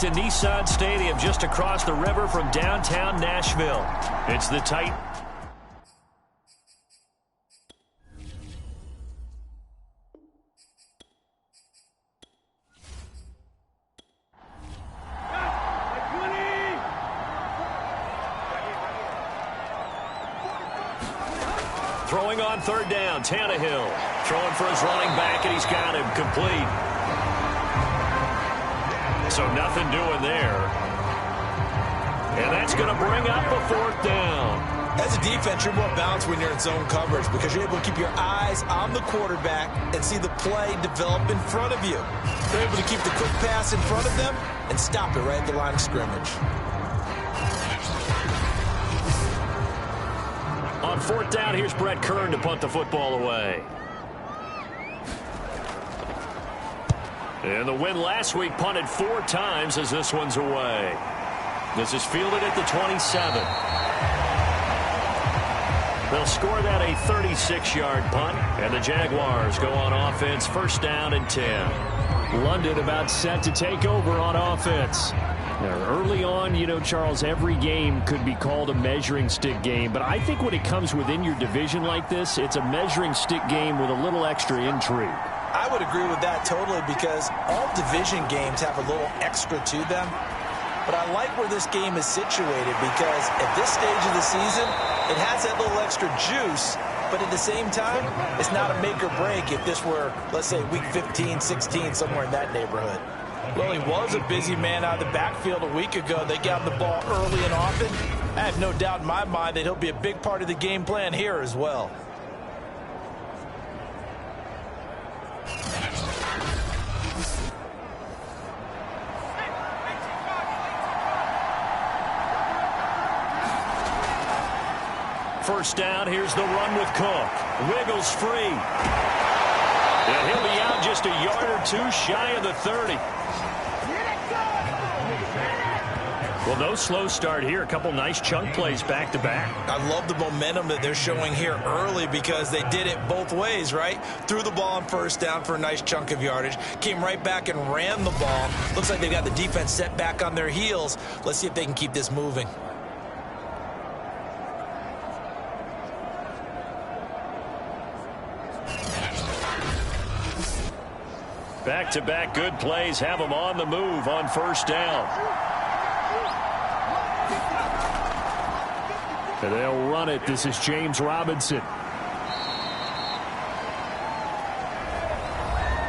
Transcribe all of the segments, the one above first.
to Nissan Stadium just across the river from downtown Nashville. It's the Titans. Throwing on third down, Tannehill. Throwing for his running back, and he's got him complete. So nothing doing there. And that's going to bring up a fourth down. As a defense, you're more balanced when you're in zone coverage because you're able to keep your eyes on the quarterback and see the play develop in front of you. You're able to keep the quick pass in front of them and stop it right at the line of scrimmage. On fourth down, here's Brett Kern to punt the football away. And the win last week punted 4 times as this one's away. This is fielded at the 27. They'll score that a 36-yard punt, and the Jaguars go on offense, first down and 10. London about set to take over on offense. Now, early on, you know, Charles, every game could be called a measuring stick game, but I think when it comes within your division like this, it's a measuring stick game with a little extra intrigue. I would agree with that totally because all division games have a little extra to them. But I like where this game is situated because at this stage of the season, it has that little extra juice, but at the same time, it's not a make or break if this were, let's say, week 15, 16, somewhere in that neighborhood. Well, he was a busy man out of the backfield a week ago. They got the ball early and often. I have no doubt in my mind that he'll be a big part of the game plan here as well. First down, here's the run with Cook. Wiggles free. And he'll be out just a yard or two shy of the 30. Well, no slow start here. A couple nice chunk plays back-to-back. I love the momentum that they're showing here early because they did it both ways, right? Threw the ball on first down for a nice chunk of yardage. Came right back and ran the ball. Looks like they've got the defense set back on their heels. Let's see if they can keep this moving. Back-to-back good plays have them on the move on first down. And they'll run it. This is James Robinson.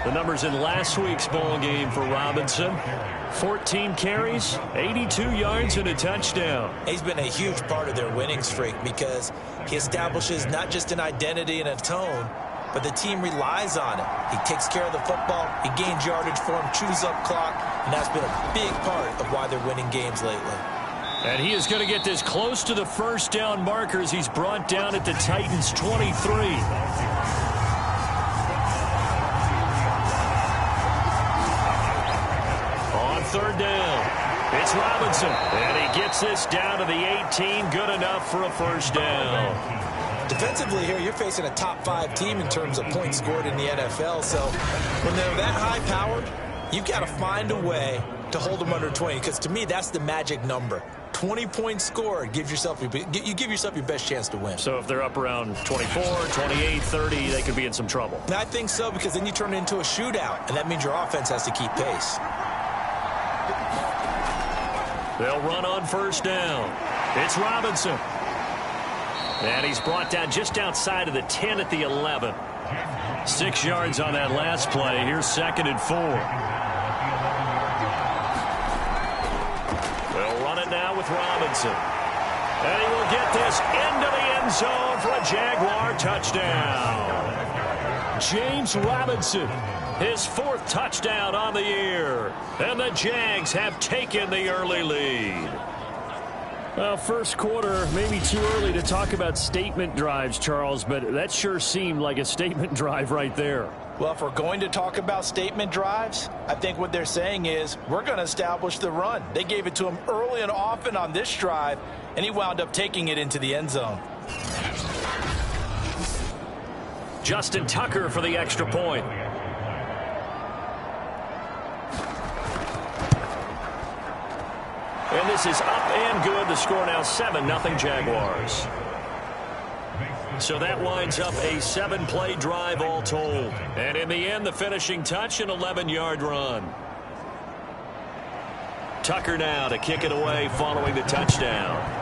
The numbers in last week's ball game for Robinson. 14 carries, 82 yards, and a touchdown. He's been a huge part of their winning streak because he establishes not just an identity and a tone, but the team relies on it. He takes care of the football, he gains yardage for him, chews up clock, and that's been a big part of why they're winning games lately. And he is going to get this close to the first down markers. He's brought down at the Titans' 23. On third down, it's Robinson. And he gets this down to the 18. Good enough for a first down. Defensively here, you're facing a top 5 team in terms of points scored in the NFL. So when they're that high-powered, you've got to find a way to hold them under 20. Because to me, that's the magic number. 20 points scored, you give yourself your best chance to win. So if they're up around 24, 28, 30, they could be in some trouble. And I think so, because then you turn it into a shootout, and that means your offense has to keep pace. They'll run on first down. It's Robinson. And he's brought down just outside of the 10 at the 11. 6 yards on that last play. Here's 2nd and 4. Now with Robinson. And he will get this into the end zone for a Jaguar touchdown. James Robinson, his 4th touchdown on the year. And the Jags have taken the early lead. Well, first quarter, maybe too early to talk about statement drives, Charles, but that sure seemed like a statement drive right there. Well, if we're going to talk about statement drives, I think what they're saying is we're going to establish the run. They gave it to him early and often on this drive, and he wound up taking it into the end zone. Justin Tucker for the extra point. And this is up and good. The score now 7-0 Jaguars. So that winds up a 7-play drive all told. And in the end, the finishing touch, an 11-yard run. Tucker now to kick it away following the touchdown.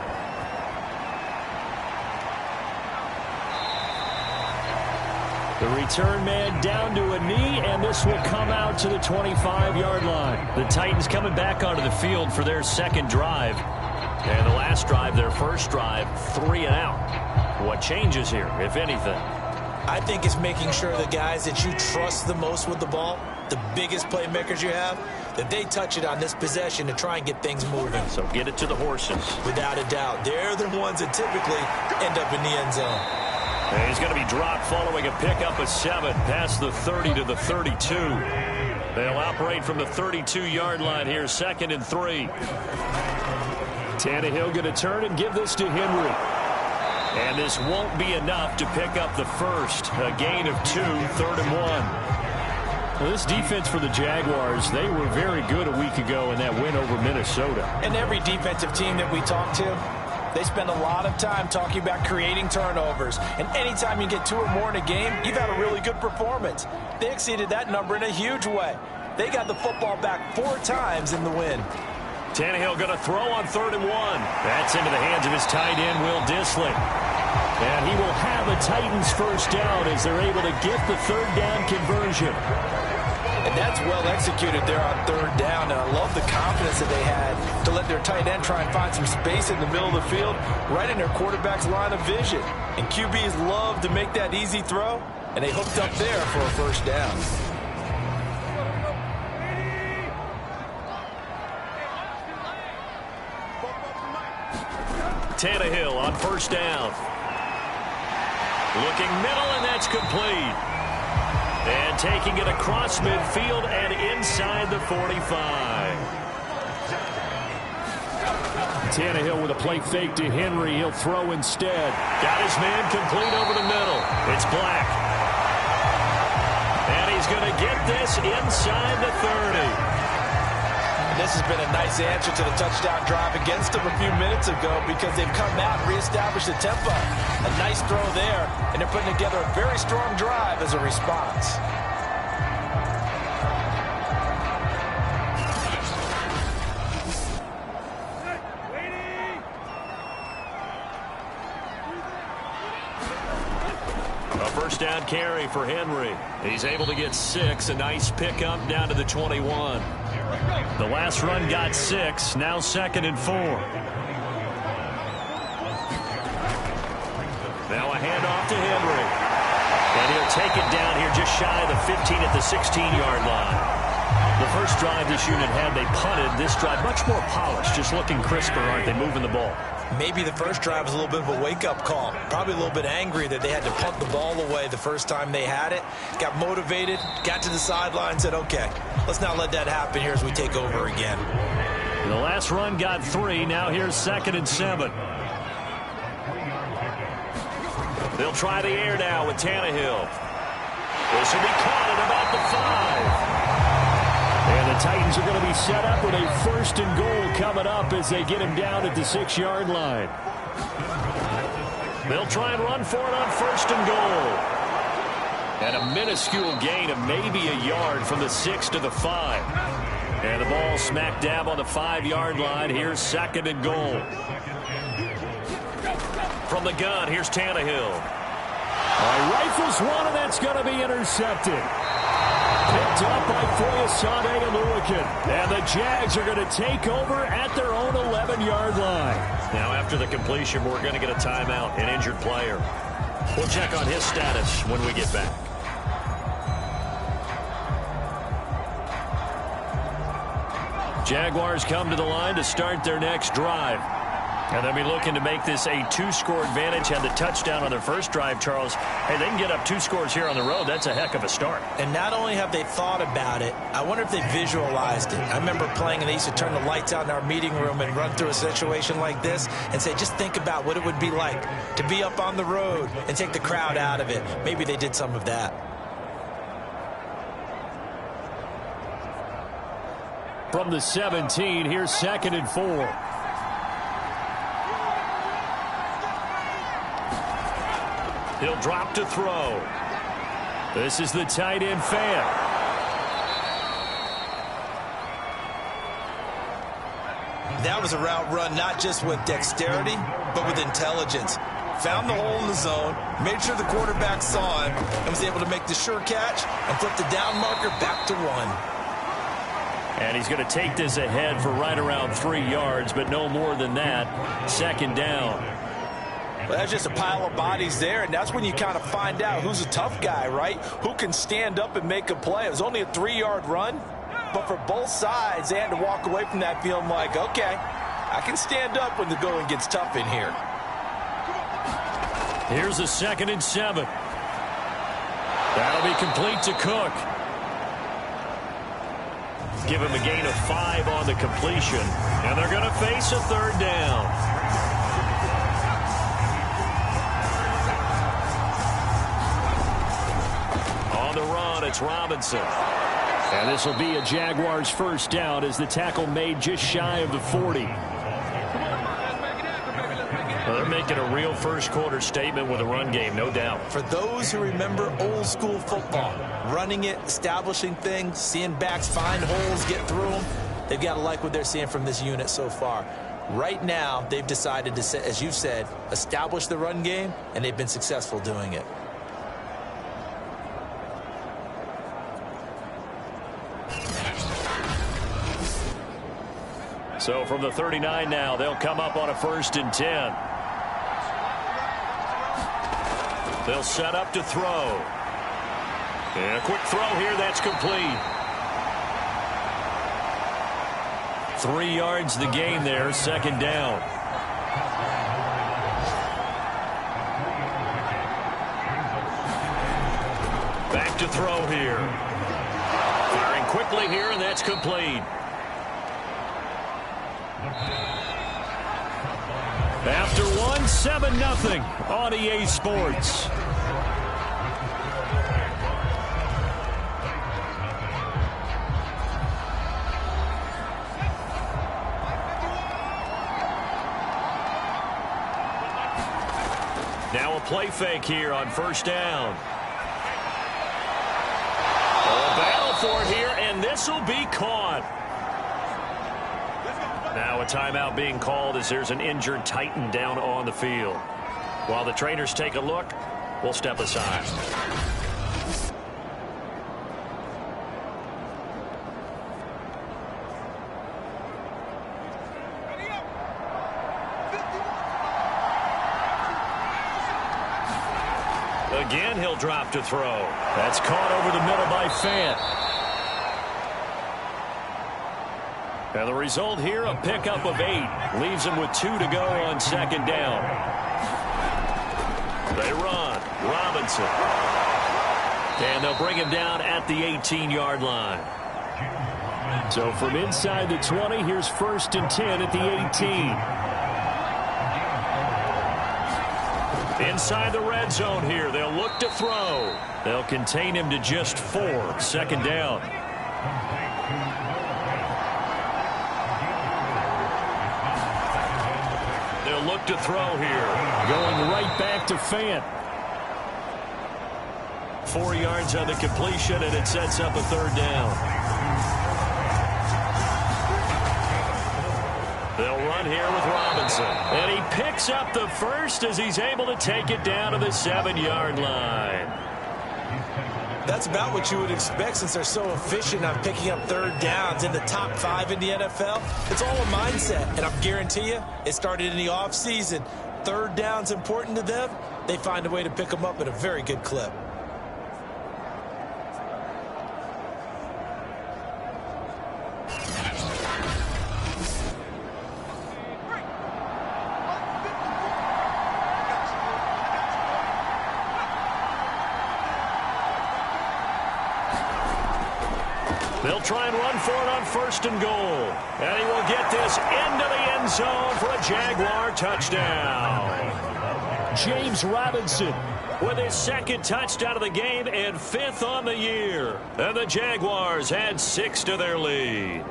The return man down to a knee, and this will come out to the 25-yard line. The Titans coming back onto the field for their second drive. And the last drive, their first drive, 3 and out. What changes here, if anything? I think it's making sure the guys that you trust the most with the ball, the biggest playmakers you have, that they touch it on this possession to try and get things moving. So get it to the horses. Without a doubt. They're the ones that typically end up in the end zone. And he's going to be dropped following a pickup of 7 past the 30 to the 32. They'll operate from the 32-yard line here, 2nd and 3. Tannehill going to turn and give this to Henry. And this won't be enough to pick up the first. A gain of 2, 3rd and 1. Well, this defense for the Jaguars, they were very good a week ago in that win over Minnesota. And every defensive team that we talk to, they spend a lot of time talking about creating turnovers. And anytime you get 2 or more in a game, you've had a really good performance. They exceeded that number in a huge way. They got the football back 4 times in the win. Tannehill going to throw on 3rd and 1. That's into the hands of his tight end, Will Dissly. And he will have a Titans first down as they're able to get the 3rd down conversion. And that's well executed there on 3rd down. And I love the confidence that they had to let their tight end try and find some space in the middle of the field, right in their quarterback's line of vision. And QBs love to make that easy throw, and they hooked up there for a first down. Tannehill on first down. Looking middle, and that's complete. And taking it across midfield and inside the 45. Tannehill with a play fake to Henry. He'll throw instead. Got his man complete over the middle. It's Black. And he's going to get this inside the 30. This has been a nice answer to the touchdown drive against them a few minutes ago because they've come out and reestablished the tempo. A nice throw there, and they're putting together a very strong drive as a response. A first down carry for Henry. He's able to get 6. A nice pickup down to the 21. The last run got 6. Now 2nd and 4. Now a handoff to Henry. And he'll take it down here just shy of the 15 at the 16-yard line. The first drive this unit had, they punted. This drive, much more polished, just looking crisper, aren't they, moving the ball? Maybe the first drive was a little bit of a wake-up call. Probably a little bit angry that they had to punt the ball away the first time they had it. Got motivated, got to the sideline, said, okay, let's not let that happen here as we take over again. The last run got 3. Now here's 2nd and 7. They'll try the air now with Tannehill. This will be caught at about the 5. And the Titans are going to be set up with a 1st and goal coming up as they get him down at the 6-yard line. They'll try and run for it on 1st and goal. And a minuscule gain of maybe a yard from the 6 to the 5. And the ball smack dab on the 5-yard line. Here's 2nd and goal. From the gun, here's Tannehill. Rifles one, and that's going to be intercepted. Picked up by Foyesade and Lewican. And the Jags are going to take over at their own 11-yard line. Now after the completion, we're going to get a timeout, an injured player. We'll check on his status when we get back. Jaguars come to the line to start their next drive. And they'll be looking to make this a 2-score advantage. Had the touchdown on their first drive, Charles. Hey, they can get up 2 scores here on the road. That's a heck of a start. And not only have they thought about it, I wonder if they visualized it. I remember playing and they used to turn the lights out in our meeting room and run through a situation like this and say, just think about what it would be like to be up on the road and take the crowd out of it. Maybe they did some of that. From the 17, here's 2nd and 4. He'll drop to throw. This is the tight end fan. That was a route run not just with dexterity, but with intelligence. Found the hole in the zone, made sure the quarterback saw him, and was able to make the sure catch and flip the down marker back to 1. And he's going to take this ahead for right around 3 yards, but no more than that. Second down. Well, that's just a pile of bodies there, and that's when you kind of find out who's a tough guy, right? Who can stand up and make a play. It was only a 3-yard run, but for both sides, they had to walk away from that feeling like, okay, I can stand up when the going gets tough in here. Here's a 2nd and 7. That'll be complete to Cook. Give him a gain of 5 on the completion, and they're going to face a 3rd down. On the run, it's Robinson. And this will be a Jaguars 1st down as the tackle made just shy of the 40. Well, they're making a real first-quarter statement with a run game, no doubt. For those who remember old-school football, running it, establishing things, seeing backs find holes, get through them, they've got to like what they're seeing from this unit so far. Right now, they've decided to, as you've said, establish the run game, and they've been successful doing it. So from the 39 now, they'll come up on a 1st and 10. They'll set up to throw. And a quick throw here, that's complete. 3 yards the gain there, 2nd down. Back to throw here. Firing quickly here, and that's complete. After one, 7-0 on EA Sports. Now a play fake here on 1st down. A battle for it here, and this will be caught. Now a timeout being called as there's an injured Titan down on the field. While the trainers take a look, we'll step aside. Again, he'll drop to throw. That's caught over the middle by Fant. And the result here, a pickup of 8. Leaves him with 2 to go on 2nd down. They run. Robinson. And they'll bring him down at the 18-yard line. So from inside the 20, here's 1st and 10 at the 18. Inside the red zone here, they'll look to throw. They'll contain him to just 4. 2nd down. They'll look to throw here. Going right back to Fant. 4 yards on the completion, and it sets up a 3rd down. They'll run here with Robinson. And he picks up the first as he's able to take it down to the 7-yard line. That's about what you would expect since they're so efficient on picking up 3rd downs in the top 5 in the NFL. It's all a mindset, and I guarantee you it started in the offseason. 3rd down's important to them. They find a way to pick them up at a very good clip. They'll try and run for it on 1st and goal. And he will get this into the end zone for a Jaguar touchdown. James Robinson with his 2nd touchdown of the game and 5th on the year. And the Jaguars add 6 to their lead.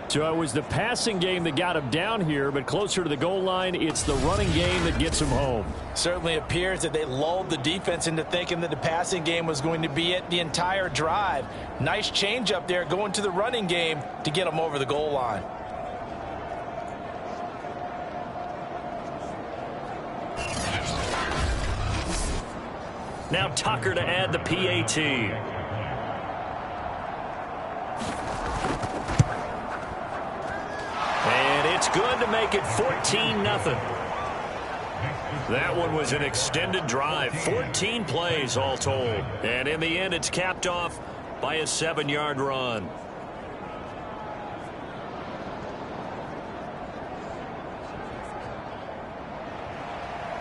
So it was the passing game that got him down here, but closer to the goal line, it's the running game that gets him home. Certainly appears that they lulled the defense into thinking that the passing game was going to be it the entire drive. Nice change up there going to the running game to get them over the goal line. Now Tucker to add the PAT. And it's good to make it 14-0. That one was an extended drive, 14 plays all told. And in the end, it's capped off by a 7-yard run.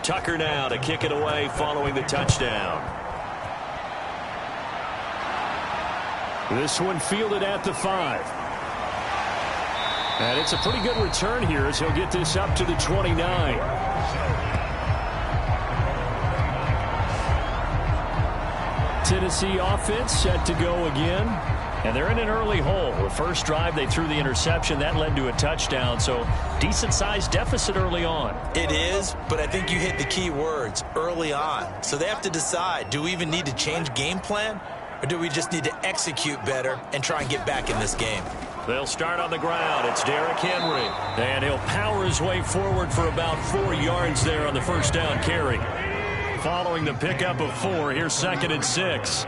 Tucker now to kick it away following the touchdown. This one fielded at the 5. And it's a pretty good return here as he'll get this up to the 29. Tennessee offense set to go again. And they're in an early hole. The first drive, they threw the interception. That led to a touchdown. So decent-sized deficit early on. It is, but I think you hit the key words, early on. So they have to decide, do we even need to change game plan? Or do we just need to execute better and try and get back in this game? They'll start on the ground. It's Derrick Henry. And he'll power his way forward for about 4 yards there on the first down carry. Following the pickup of 4, here's 2nd and 6.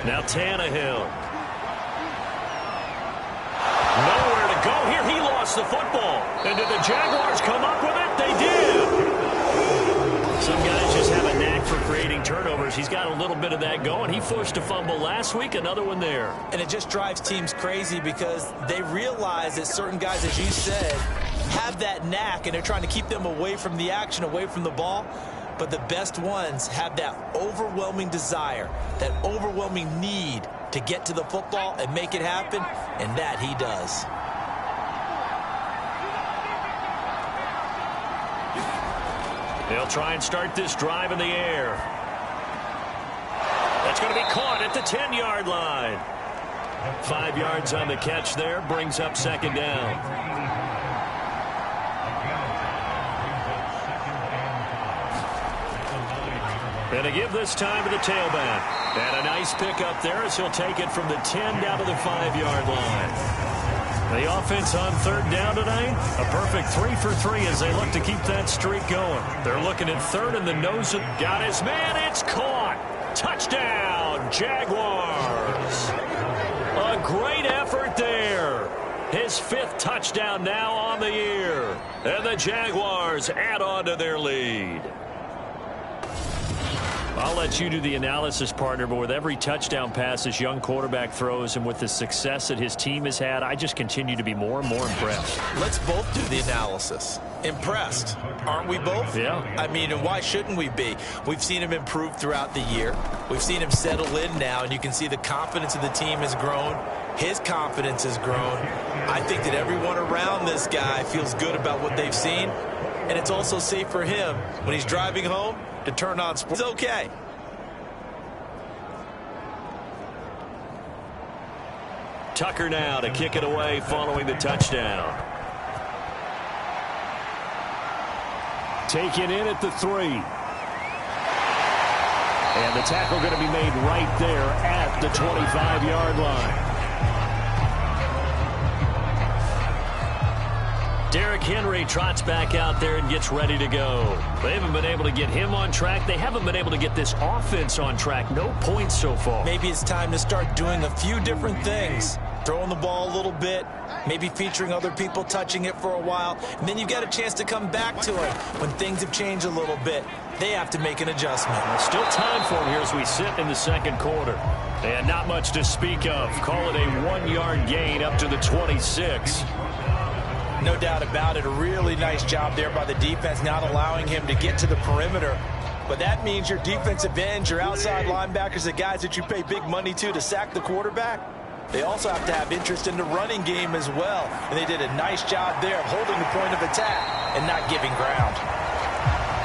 Now Tannehill. Nowhere to go here. He lost the football. And did the Jaguars come up with it? They did. Some guys just have a knack for creating turnovers. He's got a little bit of that going. He forced a fumble last week, another one there. And it just drives teams crazy because they realize that certain guys, as you said, have that knack, and they're trying to keep them away from the action, away from the ball. But the best ones have that overwhelming desire, that overwhelming need to get to the football and make it happen, and that he does. They'll try and start this drive in the air. That's going to be caught at the 10-yard line. 5 yards on the catch there, brings up 2nd down. And to give this time to the tailback. And a nice pickup there as he'll take it from the 10 down to the 5-yard line. The offense on 3rd down tonight, a perfect 3 for 3 as they look to keep that streak going. They're looking at 3rd and the nose. Got his man. It's caught. Touchdown, Jaguars. A great effort there. His 5th touchdown now on the year. And the Jaguars add on to their lead. I'll let you do the analysis, partner, but with every touchdown pass this young quarterback throws and with the success that his team has had, I just continue to be more and more impressed. Let's both do the analysis. Impressed, aren't we both? Yeah. I mean, and why shouldn't we be? We've seen him improve throughout the year. We've seen him settle in now, and you can see the confidence of the team has grown. His confidence has grown. I think that everyone around this guy feels good about what they've seen, and it's also safe for him when he's driving home to turn on sports. It's okay. Tucker now to kick it away following the touchdown. Taken in at the 3. And the tackle going to be made right there at the 25-yard line. Derrick Henry trots back out there and gets ready to go. They haven't been able to get him on track. They haven't been able to get this offense on track. No points so far. Maybe it's time to start doing a few different things. Throwing the ball a little bit, maybe featuring other people touching it for a while, and then you've got a chance to come back to it when things have changed a little bit. They have to make an adjustment. Still time for him here as we sit in the 2nd quarter. And not much to speak of. Call it a 1-yard gain up to the 26. No doubt about it. A really nice job there by the defense, not allowing him to get to the perimeter. But that means your defensive ends, your outside linebackers, the guys that you pay big money to sack the quarterback, they also have to have interest in the running game as well. And they did a nice job there of holding the point of attack and not giving ground.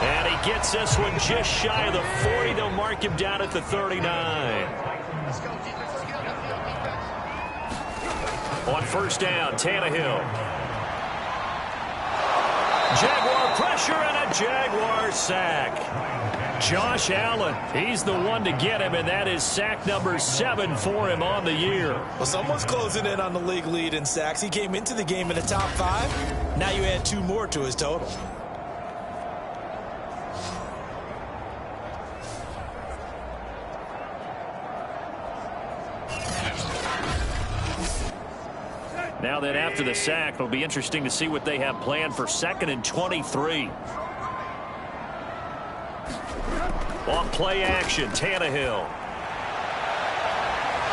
And he gets this one just shy of the 40. They'll mark him down at the 39. On first down, Tannehill. Jaguar pressure and a Jaguar sack. Josh Allen, he's the one to get him, and that is sack number 7 for him on the year. Well, someone's closing in on the league lead in sacks. He came into the game in the top 5. Now you add 2 more to his total. Now then, after the sack, it'll be interesting to see what they have planned for 2nd and 23. On play action, Tannehill.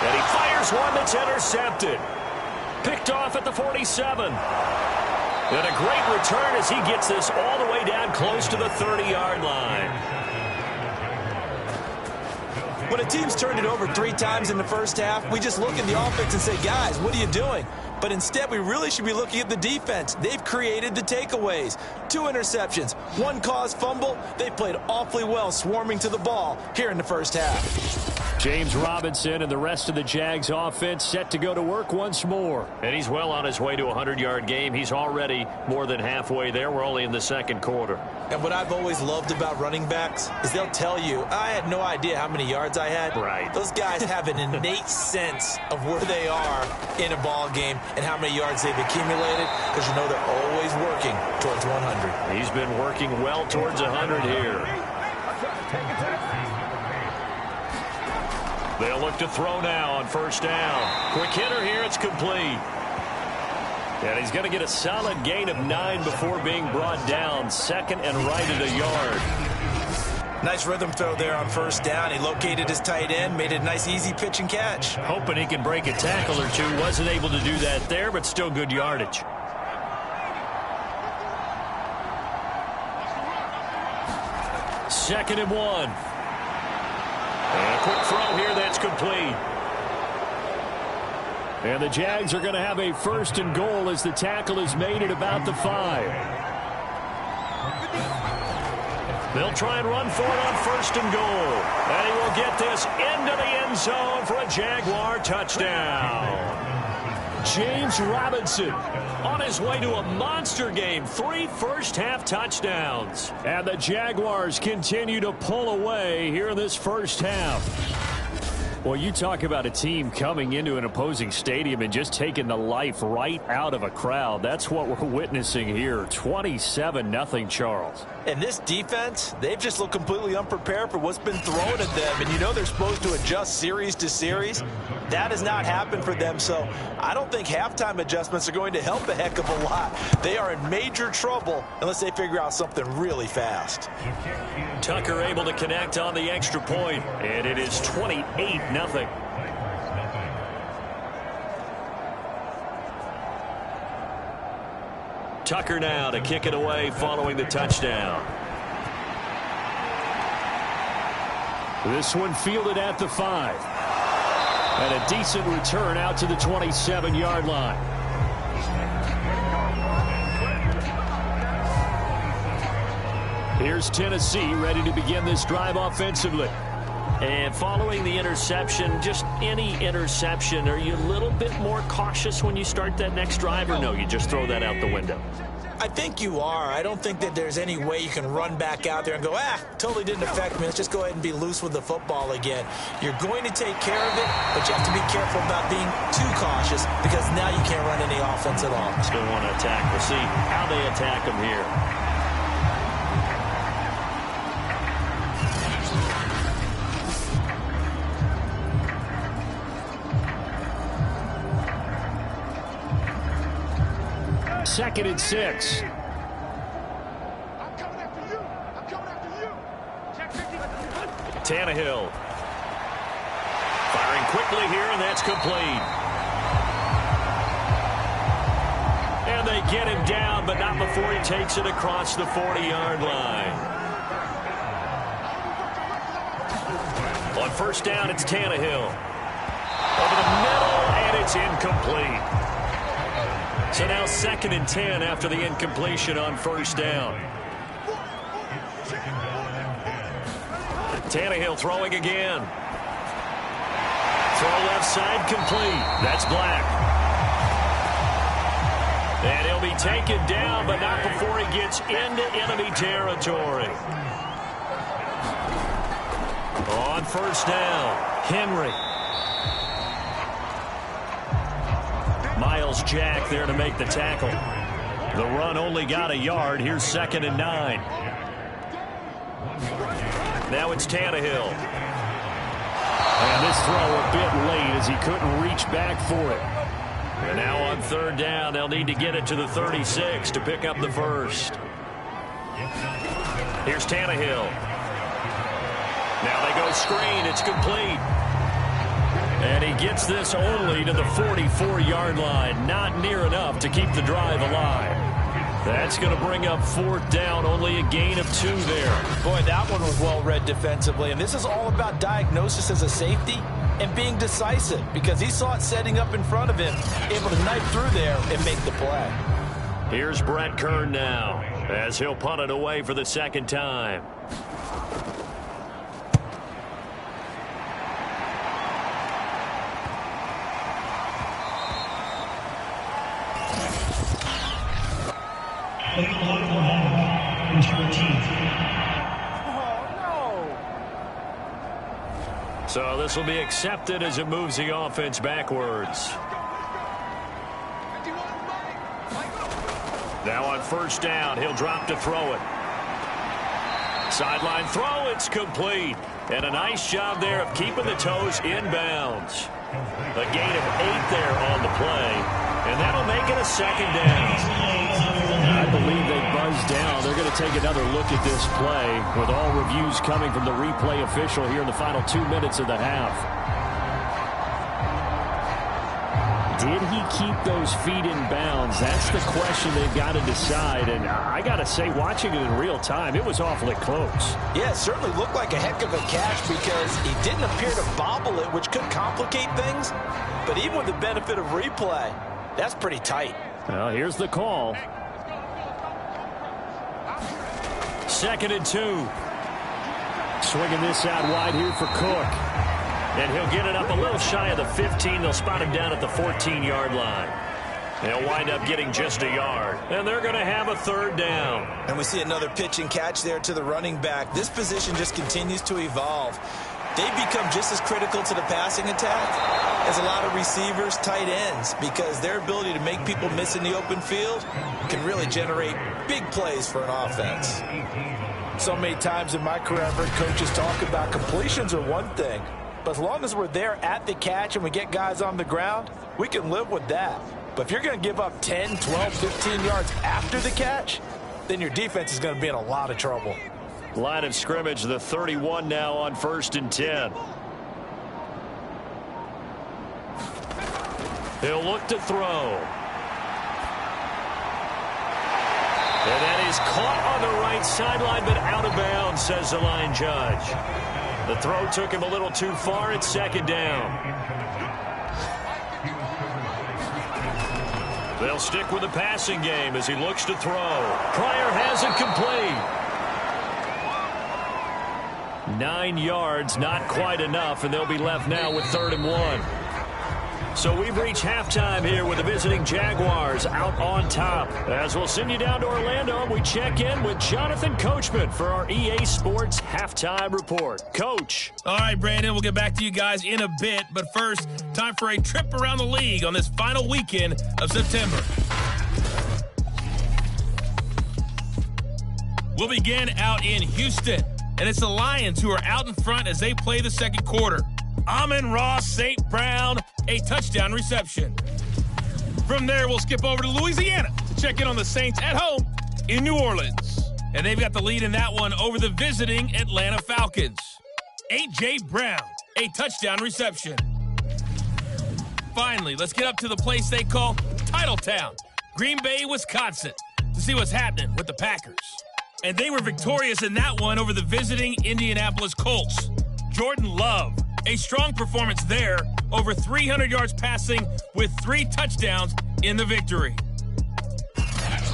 And he fires one that's intercepted. Picked off at the 47. And a great return as he gets this all the way down close to the 30-yard line. When a team's turned it over 3 times in the first half, we just look at the offense and say, guys, what are you doing? But instead, we really should be looking at the defense. They've created the takeaways. 2 interceptions, 1 caused fumble. They played awfully well swarming to the ball here in the first half. James Robinson and the rest of the Jags offense set to go to work once more. And he's well on his way to a 100-yard game. He's already more than halfway there. We're only in the 2nd quarter. And what I've always loved about running backs is they'll tell you, I had no idea how many yards I had. Right. Those guys have an innate sense of where they are in a ball game and how many yards they've accumulated, because you know they're always working towards 100. He's been working well towards 100 here. They'll look to throw now on first down. Quick hitter here. It's complete. And he's going to get a solid gain of 9 before being brought down. 2nd and right at a yard. Nice rhythm throw there on first down. He located his tight end, made it a nice easy pitch and catch. Hoping he can break a tackle or two. Wasn't able to do that there, but still good yardage. Second and 1. And a quick throw here that's complete. And the Jags are going to have a 1st and goal as the tackle is made at about the 5. They'll try and run for it on 1st and goal. And he will get this into the end zone for a Jaguar touchdown. James Robinson on his way to a monster game. 3 first-half touchdowns. And the Jaguars continue to pull away here in this first half. Well, you talk about a team coming into an opposing stadium and just taking the life right out of a crowd. That's what we're witnessing here. 27-0, Charles. And this defense, they've just looked completely unprepared for what's been thrown at them. And you know they're supposed to adjust series to series. That has not happened for them. So I don't think halftime adjustments are going to help a heck of a lot. They are in major trouble unless they figure out something really fast. Tucker able to connect on the extra point. And it is 28-0. Tucker now to kick it away following the touchdown. This one fielded at the 5. And a decent return out to the 27-yard line. Here's Tennessee ready to begin this drive offensively. And following the interception, just any interception, are you a little bit more cautious when you start that next drive, or no, you just throw that out the window? I think you are. I don't think that there's any way you can run back out there and go, totally didn't affect me. Let's just go ahead and be loose with the football again. You're going to take care of it, but you have to be careful about being too cautious, because now you can't run any offense at all. Still want to attack. We'll see how they attack them here. Second and 6. I'm coming after you. I'm coming after you. Check 50. Tannehill. Firing quickly here, and that's complete. And they get him down, but not before he takes it across the 40-yard line. On first down, it's Tannehill. Over the middle, and it's incomplete. So now 2nd and 10 after the incompletion on first down. Tannehill throwing again. Throw left side complete. That's Black. be taken down, but not before he gets into enemy territory. On first down, Henry. Miles Jack there to make the tackle. The run only got a yard. Here's 2nd and 9. Now it's Tannehill. And this throw a bit late as he couldn't reach back for it. And now on 3rd down, they'll need to get it to the 36 to pick up the first. Here's Tannehill. Now they go screen. It's complete. And he gets this only to the 44-yard line. Not near enough to keep the drive alive. That's going to bring up 4th down. Only a gain of 2 there. Boy, that one was well read defensively. And this is all about diagnosis as a safety and being decisive, because he saw it setting up in front of him, able to knife through there and make the play. Here's Brett Kern now as he'll punt it away for the 2nd time. So this will be accepted as it moves the offense backwards. Now on 1st down, he'll drop to throw it. Sideline throw, it's complete. And a nice job there of keeping the toes inbounds. A gain of 8 there on the play. And that'll make it a 2nd down. I believe they buzzed down. They're going to take another look at this play with all reviews coming from the replay official here in the final 2 minutes of the half. Did he keep those feet in bounds? That's the question they've got to decide. And I got to say, watching it in real time, it was awfully close. Yeah, it certainly looked like a heck of a catch because he didn't appear to bobble it, which could complicate things. But even with the benefit of replay, that's pretty tight. Well, here's the call. 2nd and 2. Swinging this out wide here for Cook. And he'll get it up a little shy of the 15. They'll spot him down at the 14-yard line. They'll wind up getting just a yard. And they're going to have a 3rd down. And we see another pitch and catch there to the running back. This position just continues to evolve. They become just as critical to the passing attack as a lot of receivers, tight ends, because their ability to make people miss in the open field can really generate big plays for an offense. So many times in my career, I've heard coaches talk about completions are one thing, but as long as we're there at the catch and we get guys on the ground, we can live with that. But if you're going to give up 10, 12, 15 yards after the catch, then your defense is going to be in a lot of trouble. Line of scrimmage, the 31 now on 1st and 10. He'll look to throw. And that is caught on the right sideline, but out of bounds, says the line judge. The throw took him a little too far. It's 2nd down. They'll stick with the passing game as he looks to throw. Pryor has it complete. 9 yards, not quite enough, and they'll be left now with 3rd and 1. So we've reached halftime here with the visiting Jaguars out on top. As we'll send you down to Orlando, we check in with Jonathan Coachman for our EA Sports Halftime Report. Coach. All right, Brandon, we'll get back to you guys in a bit. But first, time for a trip around the league on this final weekend of September. We'll begin out in Houston. And it's the Lions who are out in front as they play the 2nd quarter. Amon-Ra St. Brown, a touchdown reception. From there, we'll skip over to Louisiana to check in on the Saints at home in New Orleans. And they've got the lead in that one over the visiting Atlanta Falcons. A.J. Brown, a touchdown reception. Finally, let's get up to the place they call Titletown, Green Bay, Wisconsin, to see what's happening with the Packers. And they were victorious in that one over the visiting Indianapolis Colts. Jordan Love, a strong performance there, over 300 yards passing with 3 touchdowns in the victory.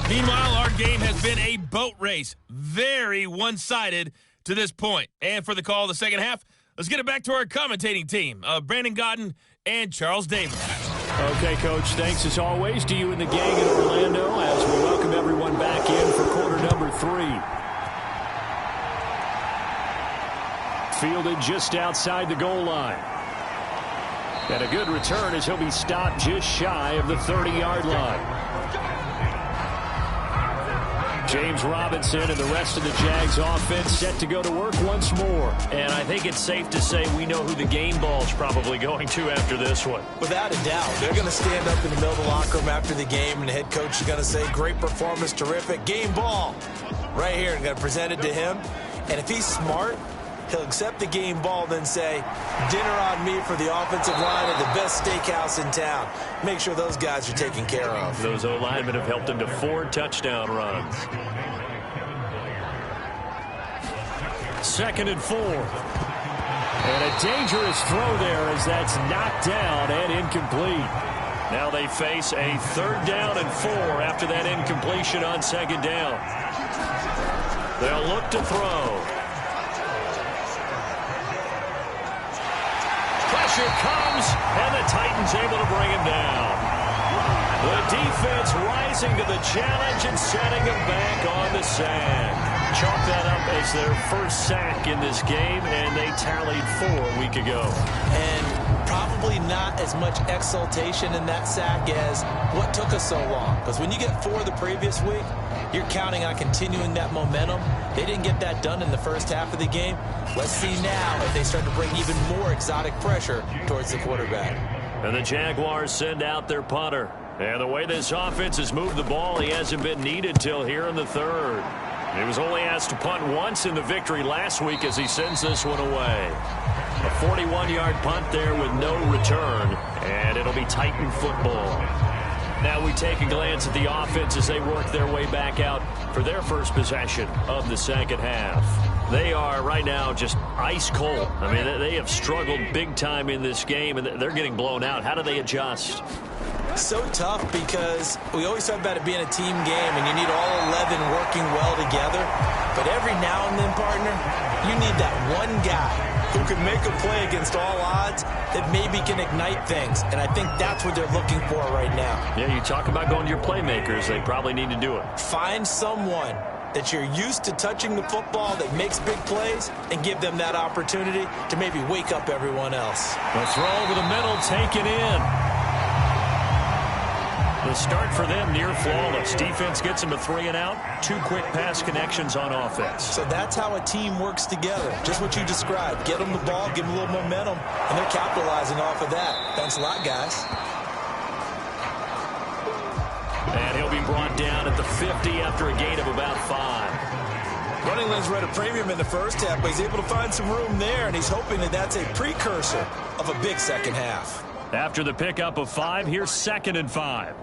Meanwhile, our game has been a boat race, very one-sided to this point. And for the call of the second half, let's get it back to our commentating team, Brandon Godden and Charles Davis. Okay, Coach, thanks as always to you and the gang in Orlando as we welcome everyone back in for quarter number 3. Fielded just outside the goal line. And a good return as he'll be stopped just shy of the 30-yard line. James Robinson and the rest of the Jags offense set to go to work once more. And I think it's safe to say we know who the game ball's probably going to after this one. Without a doubt, they're going to stand up in the middle of the locker room after the game, and the head coach is going to say, great performance, terrific, game ball. Right here, and going to present it to him. And if he's smart, he'll accept the game ball, then say, dinner on me for the offensive line at the best steakhouse in town. Make sure those guys are taken care of. Those O-linemen have helped him to 4 touchdown runs. 2nd and 4. And a dangerous throw there as that's knocked down and incomplete. Now they face a 3rd down and 4 after that incompletion on 2nd down. They'll look to throw. Pressure comes, and the Titans able to bring him down. The defense rising to the challenge and setting him back on the sand. Chalk that up as their first sack in this game, and they tallied 4 a week ago. And probably not as much exultation in that sack as what took us so long. Because when you get 4 the previous week, you're counting on continuing that momentum. They didn't get that done in the first half of the game. Let's see now if they start to bring even more exotic pressure towards the quarterback. And the Jaguars send out their punter. And the way this offense has moved the ball, he hasn't been needed till here in the 3rd. He was only asked to punt once in the victory last week as he sends this one away. A 41-yard punt there with no return, and it'll be Titan football. Now we take a glance at the offense as they work their way back out for their first possession of the second half. They are right now just ice cold. I mean, they have struggled big time in this game, and they're getting blown out. How do they adjust? So tough because we always talk about it being a team game and you need all 11 working well together. But every now and then, partner, you need that one guy who can make a play against all odds that maybe can ignite things. And I think that's what they're looking for right now. Yeah, you talk about going to your playmakers. They probably need to do it. Find someone that you're used to touching the football that makes big plays and give them that opportunity to maybe wake up everyone else. The throw over the middle taken in. The start for them near flawless. Defense gets them a 3 and out. 2 quick pass connections on offense. So that's how a team works together. Just what you described. Get them the ball, give them a little momentum, and they're capitalizing off of that. Thanks a lot, guys. And he'll be brought down at the 50 after a gain of about 5. Running lanes were at a premium in the first half, but he's able to find some room there, and he's hoping that that's a precursor of a big second half. After the pickup of 5, here's 2nd and 5.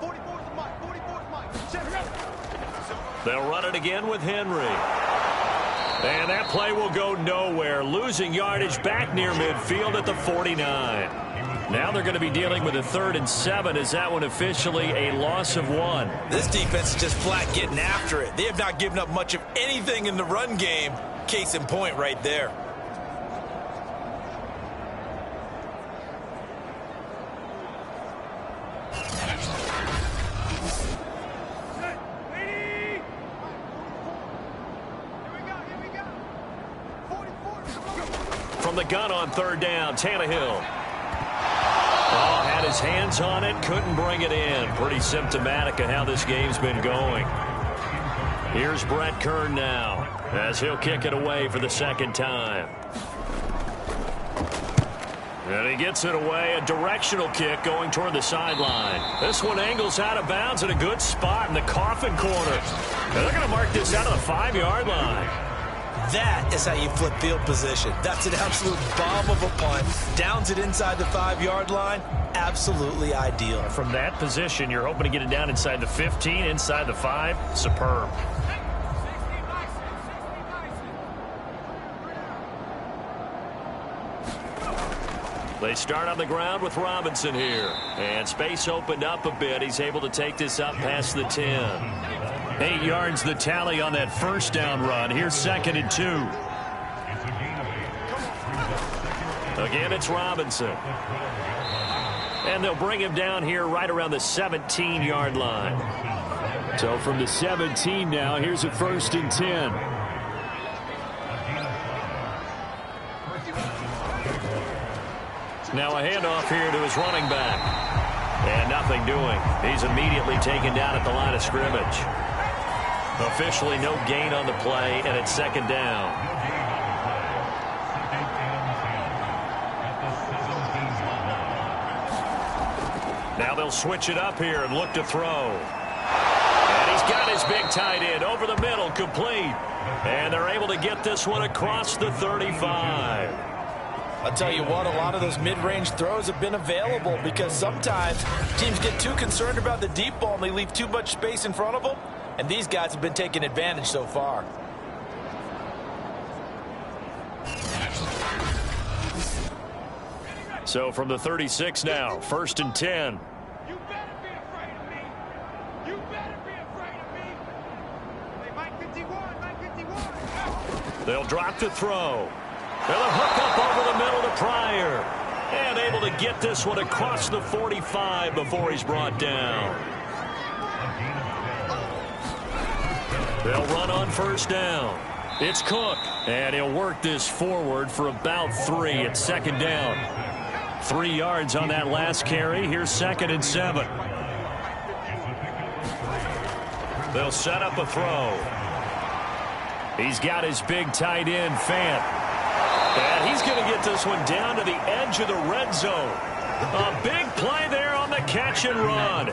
They'll run it again with Henry. And that play will go nowhere. Losing yardage back near midfield at the 49. Now they're going to be dealing with a 3rd and 7. Is that one officially a loss of 1? This defense is just flat getting after it. They have not given up much of anything in the run game. Case in point right there. From the gun on 3rd down, Tannehill. Oh, had his hands on it, couldn't bring it in. Pretty symptomatic of how this game's been going. Here's Brett Kern now, as he'll kick it away for the 2nd time. And he gets it away, a directional kick going toward the sideline. This one angles out of bounds at a good spot in the coffin corner. And they're going to mark this out of the 5-yard line. That is how you flip field position. That's an absolute bomb of a punt. Downs it inside the 5-yard line. Absolutely ideal. From that position, you're hoping to get it down inside the 15, inside the 5. Superb. They start on the ground with Robinson here. And space opened up a bit. He's able to take this up past the 10. 8 yards the tally on that 1st down run. Here's 2nd and 2. Again, it's Robinson. And they'll bring him down here right around the 17-yard line. So from the 17 now, here's a 1st and 10. Now a handoff here to his running back. And nothing doing. He's immediately taken down at the line of scrimmage. Officially no gain on the play, and it's 2nd down. Now they'll switch it up here and look to throw. And he's got his big tight end over the middle, complete. And they're able to get this one across the 35. I'll tell you what, a lot of those mid-range throws have been available because sometimes teams get too concerned about the deep ball and they leave too much space in front of them. And these guys have been taking advantage so far. So from the 36 now, 1st and 10. You better be afraid of me. You better be afraid of me. Hey, Mike 51, Mike 51. They'll drop to throw. They'll hook up over the middle to Pryor. And able to get this one across the 45 before he's brought down. They'll run on 1st down. It's Cook. And he'll work this forward for about 3. It's 2nd down. 3 yards on that last carry. Here's 2nd and 7. They'll set up a throw. He's got his big tight end, Fant. And he's going to get this one down to the edge of the red zone. A big play there on the catch and run.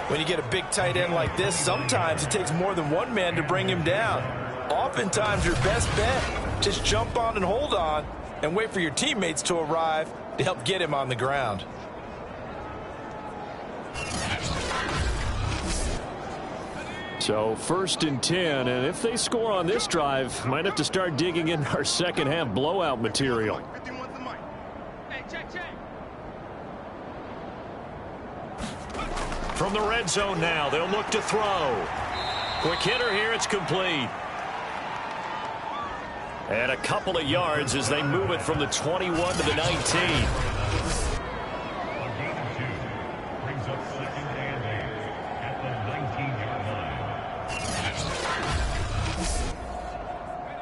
When you get a big tight end like this, sometimes it takes more than one man to bring him down. Oftentimes, your best bet, just jump on and hold on and wait for your teammates to arrive to help get him on the ground. So 1st and 10, and if they score on this drive, might have to start digging in our second half blowout material. From the red zone now, they'll look to throw. Quick hitter here, it's complete. And a couple of yards as they move it from the 21 to the 19.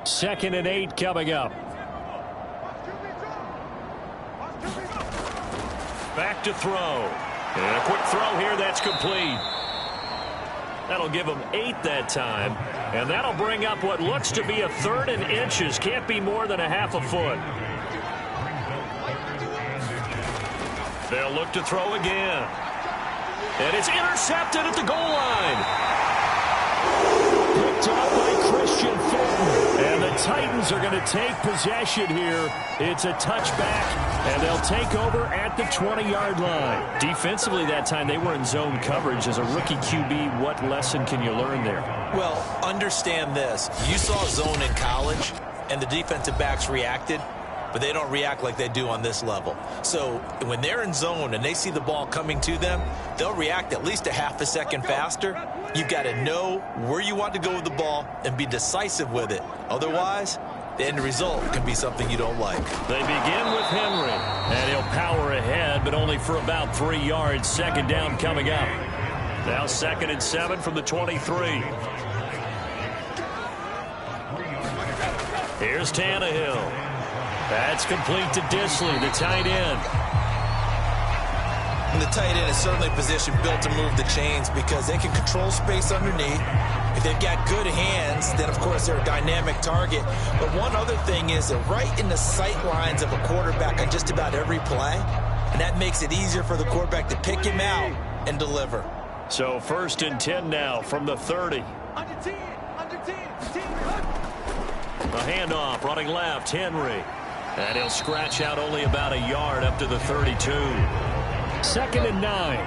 Second and 8 coming up. Back to throw. And a quick throw here, that's complete. That'll give them 8 that time. And that'll bring up what looks to be a 3rd and inches. Can't be more than a half a foot. They'll look to throw again. And it's intercepted at the goal line. Picked up by Christian Fulton. And the Titans are going to take possession here. It's a touchback, and they'll take over at the 20-yard line. Defensively that time, they were in zone coverage. As a rookie QB, what lesson can you learn there? Well, understand this. You saw zone in college, and the defensive backs reacted, but they don't react like they do on this level. So when they're in zone and they see the ball coming to them, they'll react at least a half a second faster. You've got to know where you want to go with the ball and be decisive with it. Otherwise, the end result can be something you don't like. They begin with Henry, and he'll power ahead, but only for about 3 yards. 2nd down coming up. Now 2nd and 7 from the 23. Here's Tannehill. That's complete to Disley, the tight end. And the tight end is certainly a position built to move the chains because they can control space underneath. If they've got good hands, then, of course, they're a dynamic target. But one other thing is they're right in the sight lines of a quarterback on just about every play. And that makes it easier for the quarterback to pick him out and deliver. So 1st and 10 now from the 30. Under 10, under 10, 10. A handoff, running left, Henry. And he'll scratch out only about a yard up to the 32. 2nd and 9.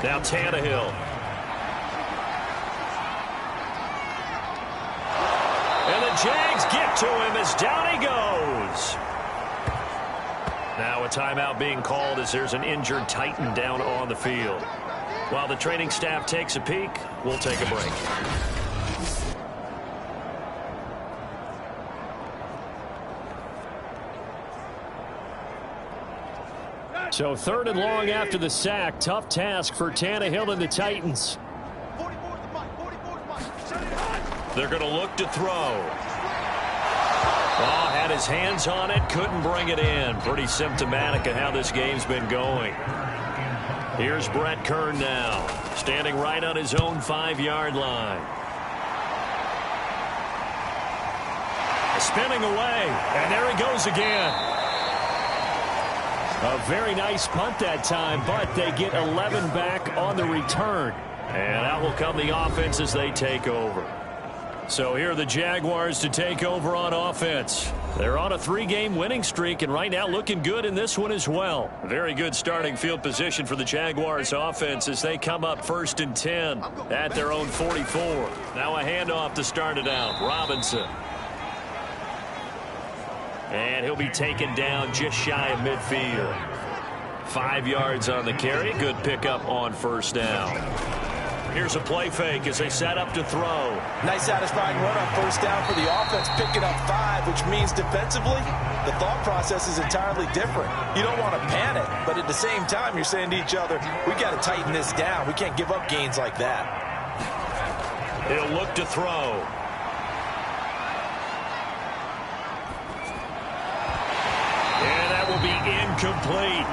Now Tannehill. And the Jags get to him as down he goes. Now a timeout being called as there's an injured Titan down on the field. While the training staff takes a peek, we'll take a break. So 3rd and long after the sack. Tough task for Tannehill and the Titans. They're going to look to throw. Oh, had his hands on it, couldn't bring it in. Pretty symptomatic of how this game's been going. Here's Brett Kern now, standing right on his own 5-yard line. Spinning away, and there he goes again. A very nice punt that time, but they get 11 back on the return. And out will come the offense as they take over. So here are the Jaguars to take over on offense. They're on a 3-game winning streak, and right now looking good in this one as well. Very good starting field position for the Jaguars offense as they come up 1st and 10 at their own 44. Now a handoff to start it out. Robinson. And he'll be taken down just shy of midfield. 5 yards on the carry. Good pickup on 1st down. Here's a play fake as they set up to throw. Nice satisfying run on 1st down for the offense, picking up 5, which means defensively, the thought process is entirely different. You don't want to panic, but at the same time, you're saying to each other, we got to tighten this down. We can't give up gains like that. He'll look to throw. And that will be incomplete.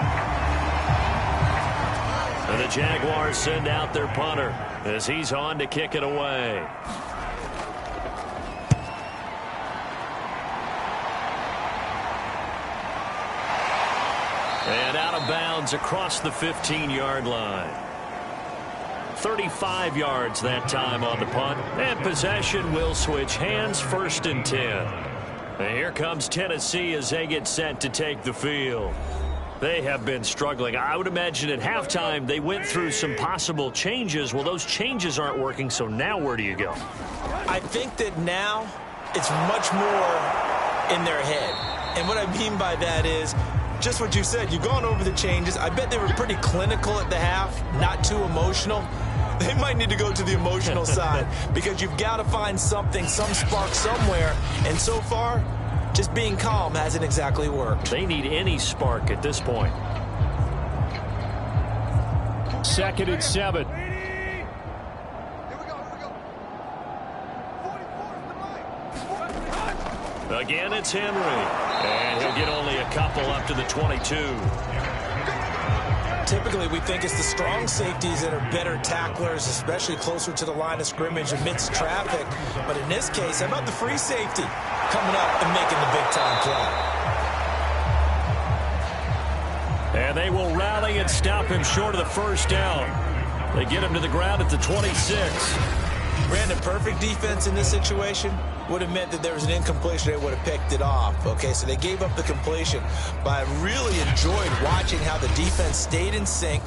And the Jaguars send out their punter as he's on to kick it away. And out of bounds across the 15-yard line. 35 yards that time on the punt. And possession will switch hands, 1st and 10. And here comes Tennessee as they get set to take the field. They have been struggling. I would imagine at halftime they went through some possible changes. Well, those changes aren't working, so now where do you go? I think that now it's much more in their head. And what I mean by that is just what you said. You've gone over the changes. I bet they were pretty clinical at the half, not too emotional. They might need to go to the emotional side because you've got to find something, some spark somewhere. And so far, just being calm hasn't exactly worked. They need any spark at this point. 2nd and 7. Again, it's Henry. And he'll get only a couple up to the 22. Typically, we think it's the strong safeties that are better tacklers, especially closer to the line of scrimmage amidst traffic. But in this case, how about the free safety coming up and making the big-time play? And they will rally and stop him short of the 1st down. They get him to the ground at the 26. Brandon, perfect defense in this situation would have meant that there was an incompletion. They would have picked it off. Okay, so they gave up the completion. But I really enjoyed watching how the defense stayed in sync,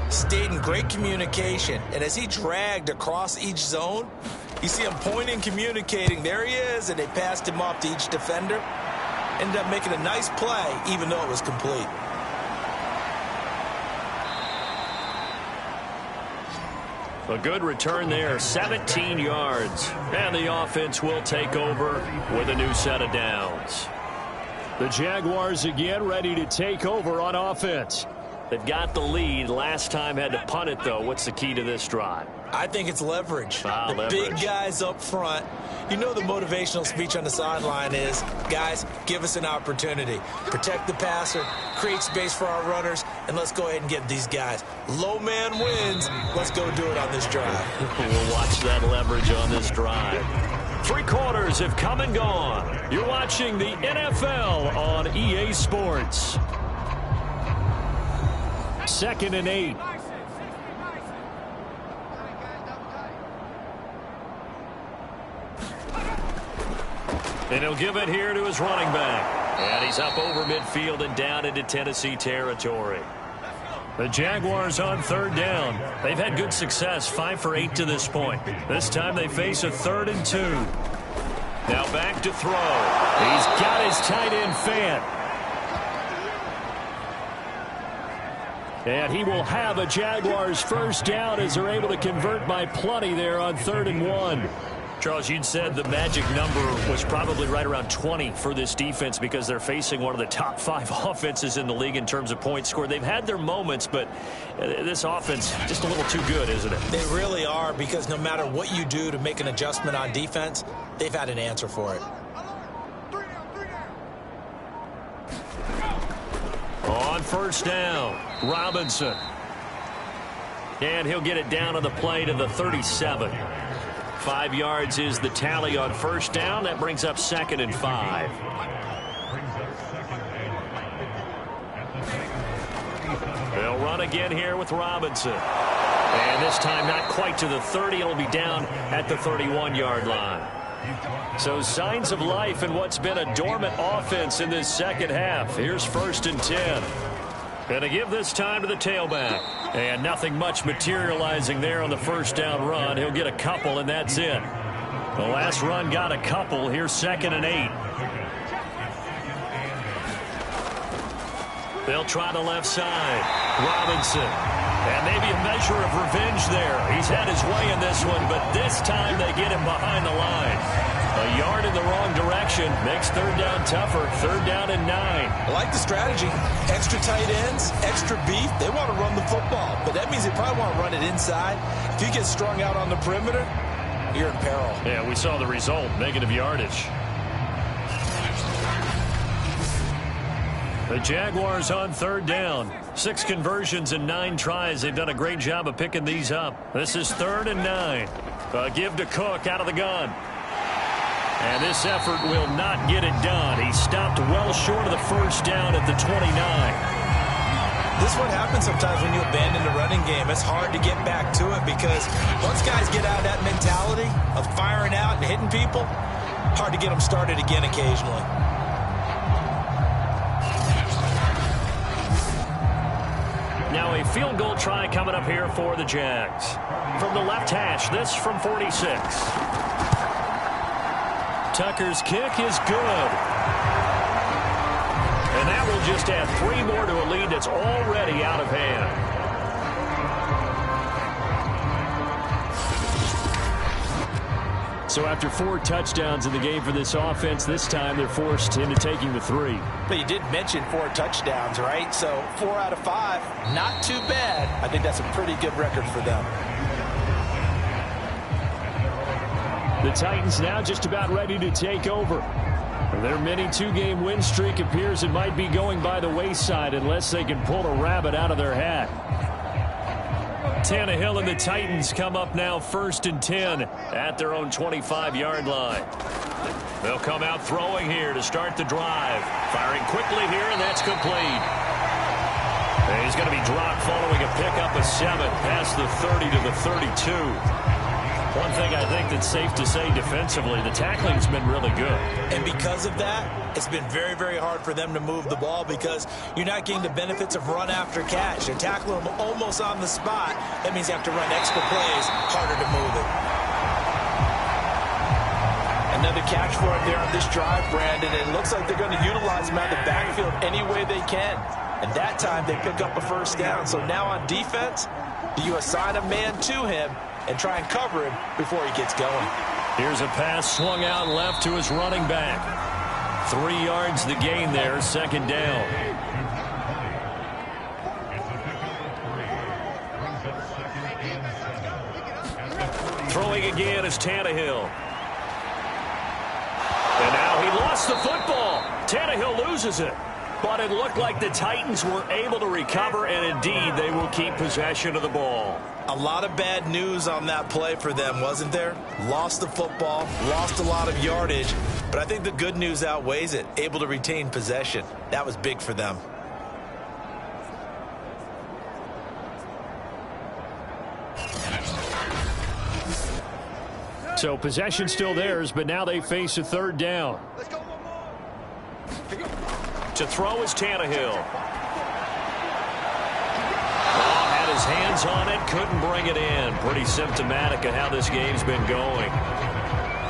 stayed in great communication. And as he dragged across each zone, you see him pointing, communicating. There he is, and they passed him off to each defender. Ended up making a nice play, even though it was complete. A good return there, 17 yards. And the offense will take over with a new set of downs. The Jaguars again ready to take over on offense. They've got the lead. Last time had to punt it, though. What's the key to this drive? I think it's leverage. The leverage. Big guys up front. You know the motivational speech on the sideline is, guys, give us an opportunity. Protect the passer, create space for our runners, and let's go ahead and get these guys. Low man wins. Let's go do it on this drive. We'll watch that leverage on this drive. 3 quarters have come and gone. You're watching the NFL on EA Sports. 2nd and 8. And he'll give it here to his running back. And he's up over midfield and down into Tennessee territory. The Jaguars on 3rd down. They've had good success, 5 for 8 to this point. This time they face a 3rd and 2. Now back to throw. He's got his tight end Fant. And he will have a Jaguars 1st down as they're able to convert by plenty there on 3rd and 1. Charles, you'd said the magic number was probably right around 20 for this defense because they're facing one of the top 5 offenses in the league in terms of points scored. They've had their moments, but this offense just a little too good, isn't it? They really are, because no matter what you do to make an adjustment on defense, they've had an answer for it. On first down, Robinson. And he'll get it down on the play to the 37. 5 yards is the tally on first down. That brings up 2nd and 5. They'll run again here with Robinson. And this time not quite to the 30. It'll be down at the 31-yard line. So signs of life in what's been a dormant offense in this second half. Here's 1st and 10. Going to give this time to the tailback. And nothing much materializing there on the first down run. He'll get a couple, and that's it. The last run got a couple. Here's 2nd and 8. They'll try the left side. Robinson. And maybe a measure of revenge there. He's had his way in this one, but this time they get him behind the line. A yard in the wrong direction makes 3rd down tougher. 3rd down and 9. I like the strategy. Extra tight ends, extra beef. They want to run the football, but that means they probably want to run it inside. If you get strung out on the perimeter, you're in peril. Yeah, we saw the result. Negative yardage. The Jaguars on 3rd down. 6 conversions and 9 tries. They've done a great job of picking these up. This is 3rd and 9. A give to Cook out of the gun. And this effort will not get it done. He stopped well short of the first down at the 29. This is what happens sometimes when you abandon the running game. It's hard to get back to it because once guys get out of that mentality of firing out and hitting people, hard to get them started again occasionally. Now a field goal try coming up here for the Jags. From the left hash, this from 46. Tucker's kick is good. And that will just add 3 more to a lead that's already out of hand. So after 4 touchdowns in the game for this offense, this time they're forced into taking the 3. But you did mention 4 touchdowns, right? So 4 out of 5, not too bad. I think that's a pretty good record for them. The Titans now just about ready to take over. Their mini 2-game win streak appears it might be going by the wayside unless they can pull a rabbit out of their hat. Tannehill and the Titans come up now 1st and 10 at their own 25-yard line. They'll come out throwing here to start the drive. Firing quickly here, and that's complete. And he's going to be dropped following a pickup of 7 past the 30 to the 32. One thing I think that's safe to say defensively, the tackling's been really good. And because of that, it's been very, very hard for them to move the ball because you're not getting the benefits of run after catch. They're tackling them almost on the spot. That means you have to run extra plays, harder to move it. Another catch for him there on this drive, Brandon. And it looks like they're going to utilize him out of the backfield any way they can. And that time they pick up a first down. So now on defense, do you assign a man to him and try and cover him before he gets going? Here's a pass swung out left to his running back. 3 yards the gain there, 2nd down. Throwing again is Tannehill. And now he lost the football. Tannehill loses it. But it looked like the Titans were able to recover, and indeed they will keep possession of the ball. A lot of bad news on that play for them, wasn't there? Lost the football, lost a lot of yardage, but I think the good news outweighs it. Able to retain possession. That was big for them. So possession still theirs, but now they face a 3rd down. To throw is Tannehill. Had his hands on it, couldn't bring it in. Pretty symptomatic of how this game's been going.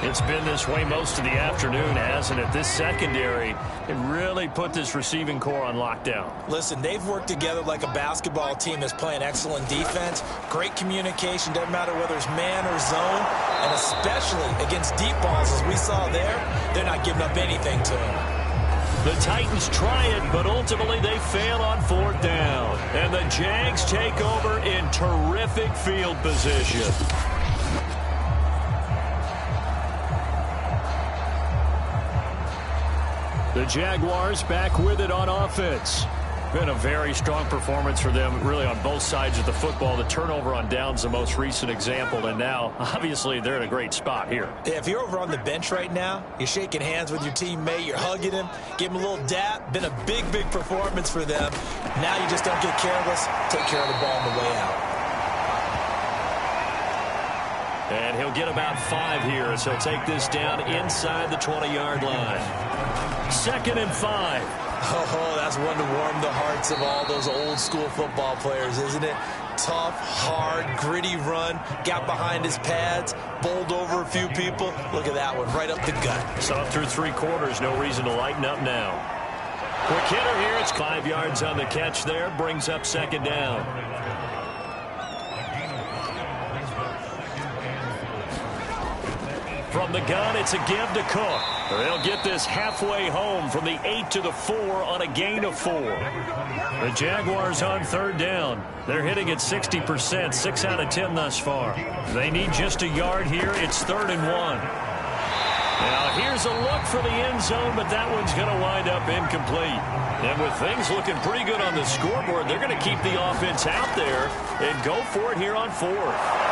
It's been this way most of the afternoon, hasn't it? This secondary They really put this receiving core on lockdown. Listen, they've worked together like a basketball team that's playing excellent defense. Great communication, doesn't matter whether it's man or zone. And especially against deep balls, as we saw there, they're not giving up anything to them. The Titans try it, but ultimately they fail on 4th down. And the Jags take over in terrific field position. The Jaguars back with it on offense. Been a very strong performance for them, really, on both sides of the football. The turnover on downs, the most recent example, and now, obviously, they're in a great spot here. Yeah, if you're over on the bench right now, you're shaking hands with your teammate, you're hugging him, give him a little dap. Been a big, big performance for them. Now you just don't get careless. Take care of the ball on the way out. And he'll get about 5 here as he'll take this down inside the 20-yard line. 2nd and 5. Oh, that's one to warm the hearts of all those old school football players, isn't it? Tough, hard, gritty run. Got behind his pads, bowled over a few people. Look at that one, right up the gut. So up through 3 quarters, no reason to lighten up now. Quick hitter here. It's 5 yards on the catch there. Brings up 2nd down. From the gun, it's a give to Cook. They'll get this halfway home from the 8 to the 4 on a gain of 4. The Jaguars on 3rd down. They're hitting at 60%, 6 out of 10 thus far. They need just a yard here. It's 3rd and 1. Now here's a look for the end zone, but that one's going to wind up incomplete. And with things looking pretty good on the scoreboard, they're going to keep the offense out there and go for it here on 4th.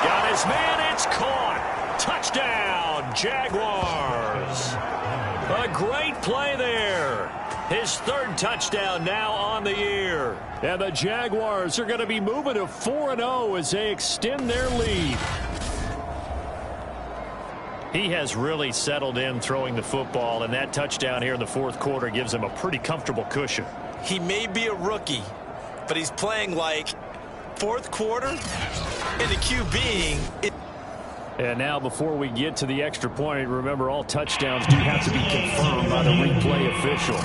Got his man. It's caught. Touchdown, Jaguars. A great play there. His 3rd touchdown now on the year. And the Jaguars are going to be moving to 4-0 as they extend their lead. He has really settled in throwing the football, and that touchdown here in the 4th quarter gives him a pretty comfortable cushion. He may be a rookie, but he's playing like 4th quarter, and the QBing. And now before we get to the extra point, remember all touchdowns do have to be confirmed by the replay official.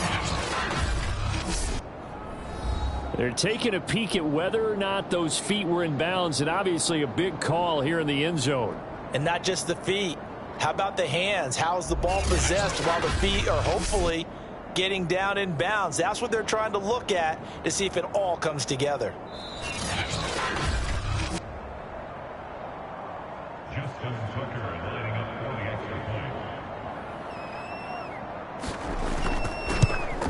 They're taking a peek at whether or not those feet were in bounds, and obviously a big call here in the end zone. And not just the feet. How about the hands? How's the ball possessed while the feet are hopefully getting down in bounds? That's what they're trying to look at to see if it all comes together.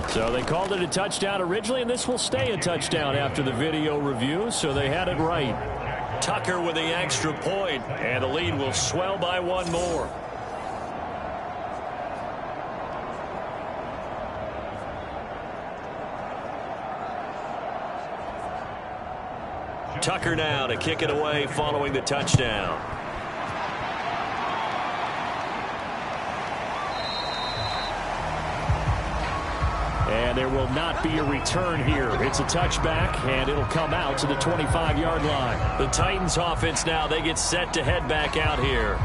So they called it a touchdown originally, and this will stay a touchdown after the video review, so they had it right. Tucker with the extra point, and the lead will swell by 1 more. Tucker now to kick it away following the touchdown. And there will not be a return here. It's a touchback, and it'll come out to the 25-yard line. The Titans offense now, they get set to head back out here.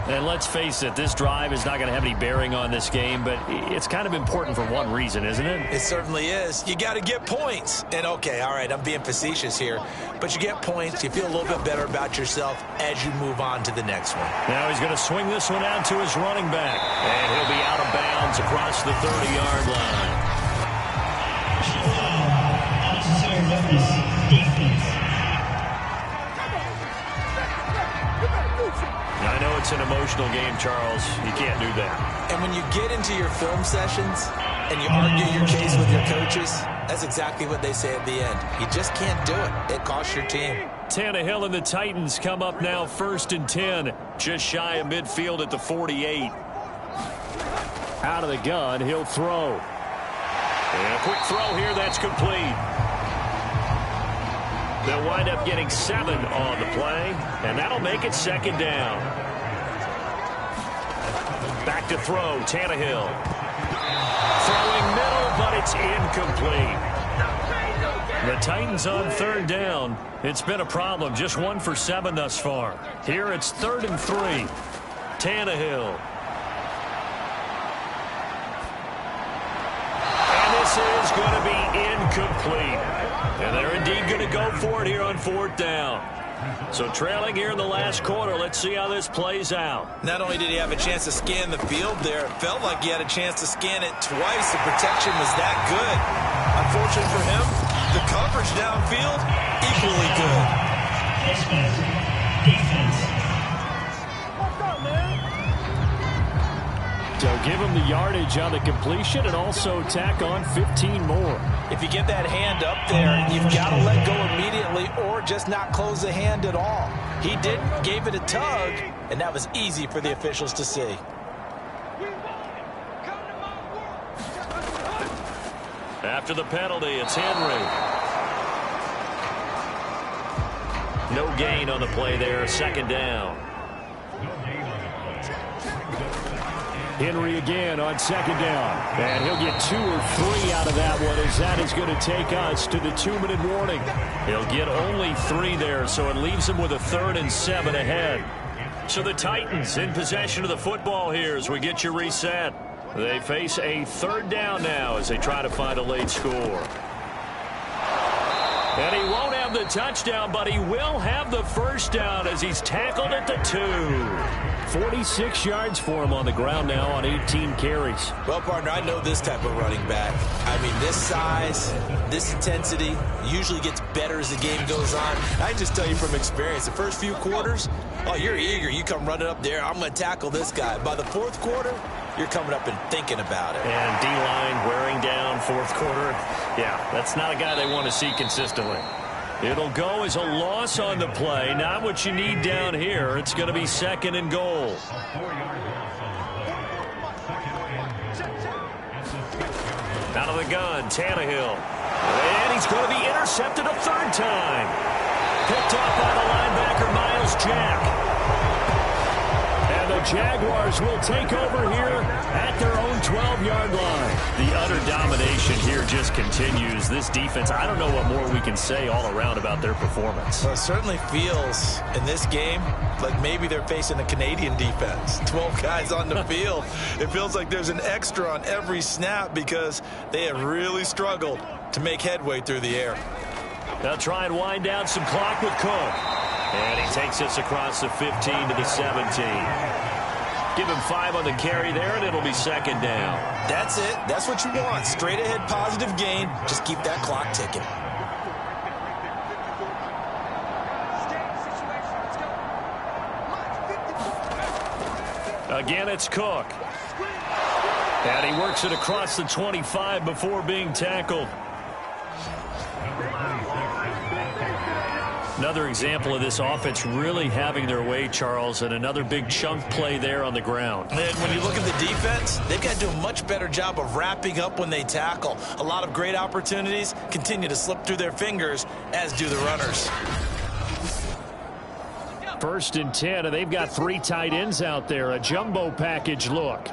And let's face it, this drive is not going to have any bearing on this game, but it's kind of important for one reason, isn't it? It certainly is. You got to get points. And, okay, all right, I'm being facetious here. But you get points, you feel a little bit better about yourself as you move on to the next one. Now he's going to swing this one out to his running back. And he'll be out of bounds across the 30-yard line. I know it's an emotional game, Charles. You can't do that. And when you get into your film sessions and you argue your case with your coaches, that's exactly what they say at the end. You just can't do it. It costs your team. Tannehill and the Titans come up now 1st and 10. Just shy of midfield at the 48. Out of the gun, he'll throw. And a quick throw here, that's complete. They'll wind up getting 7 on the play, and that'll make it 2nd down. Back to throw, Tannehill. Throwing middle, but it's incomplete. The Titans on 3rd down. It's been a problem, just 1 for 7 thus far. Here it's 3rd and 3. Tannehill. incomplete. And they're indeed going to go for it here on 4th down. So trailing here in the last quarter. Let's see how this plays out. Not only did he have a chance to scan the field there, it felt like he had a chance to scan it twice. The protection was that good. Unfortunately for him, the coverage downfield, equally good. So give him the yardage on the completion and also tack on 15 more. If you get that hand up there, you've got to let go immediately or just not close the hand at all. He didn't, gave it a tug, and that was easy for the officials to see. After the penalty, it's Henry. No gain on the play there, 2nd down. Henry again on 2nd down. And he'll get 2 or 3 out of that one, as that is going to take us to the 2-minute warning. He'll get only 3 there, so it leaves him with a 3rd and 7 ahead. So the Titans in possession of the football here as we get you reset. They face a 3rd down now as they try to find a late score. And he won't have the touchdown, but he will have the 1st down as he's tackled at the 2. 46 yards for him on the ground now on 18 carries. Well, partner, I know this type of running back. I mean, this size, this intensity usually gets better as the game goes on. I can just tell you from experience, the first few quarters, oh, you're eager. You come running up there, I'm going to tackle this guy. By the 4th quarter, you're coming up and thinking about it. And D-line wearing down 4th quarter. Yeah, that's not a guy they want to see consistently. It'll go as a loss on the play. Not what you need down here. It's going to be 2nd and goal. Out of the gun, Tannehill. And he's going to be intercepted a 3rd time. Picked off by the linebacker, Miles Jack. And the Jaguars will take over here at their own 12-yard line. The utter domination here just continues. This defense, I don't know what more we can say all around about their performance. Well, it certainly feels in this game like maybe they're facing a Canadian defense. 12 guys on the field. It feels like there's an extra on every snap because they have really struggled to make headway through the air. They'll try and wind down some clock with Cook. And he takes us across the 15 to the 17. Give him 5 on the carry there, and it'll be 2nd down. That's it. That's what you want. Straight ahead positive gain. Just keep that clock ticking. Again, it's Cook. And he works it across the 25 before being tackled. Another example of this offense really having their way, Charles, and another big chunk play there on the ground. And when you look at the defense, they've got to do a much better job of wrapping up when they tackle. A lot of great opportunities continue to slip through their fingers, as do the runners. 1st and 10, and they've got 3 tight ends out there. A jumbo package look.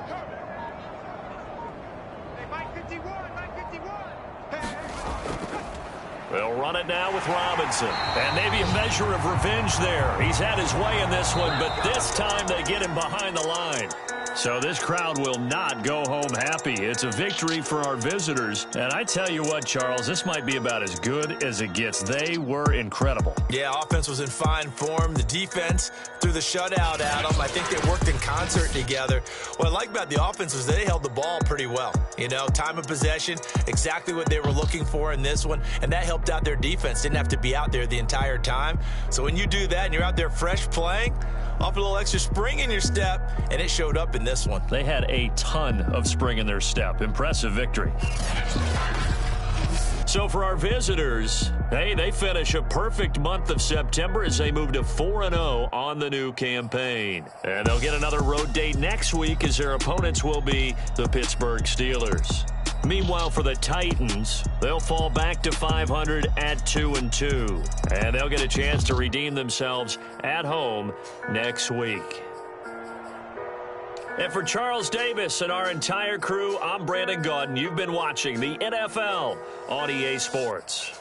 They'll run it now with Robinson. And maybe a measure of revenge there. He's had his way in this one, but this time they get him behind the line. So this crowd will not go home happy. It's a victory for our visitors. And I tell you what, Charles, this might be about as good as it gets. They were incredible. Yeah, offense was in fine form. The defense threw the shutout at them. I think they worked in concert together. What I like about the offense was they held the ball pretty well. You know, time of possession, exactly what they were looking for in this one. And that helped out their defense. Didn't have to be out there the entire time. So when you do that and you're out there fresh playing, off a little extra spring in your step, and it showed up in this one. They had a ton of spring in their step. Impressive victory. So for our visitors, hey, they finish a perfect month of September as they move to 4-0 on the new campaign. And they'll get another road date next week as their opponents will be the Pittsburgh Steelers. Meanwhile, for the Titans, they'll fall back to 500 at 2-2. And they'll get a chance to redeem themselves at home next week. And for Charles Davis and our entire crew, I'm Brandon Gaudin. You've been watching the NFL on EA Sports.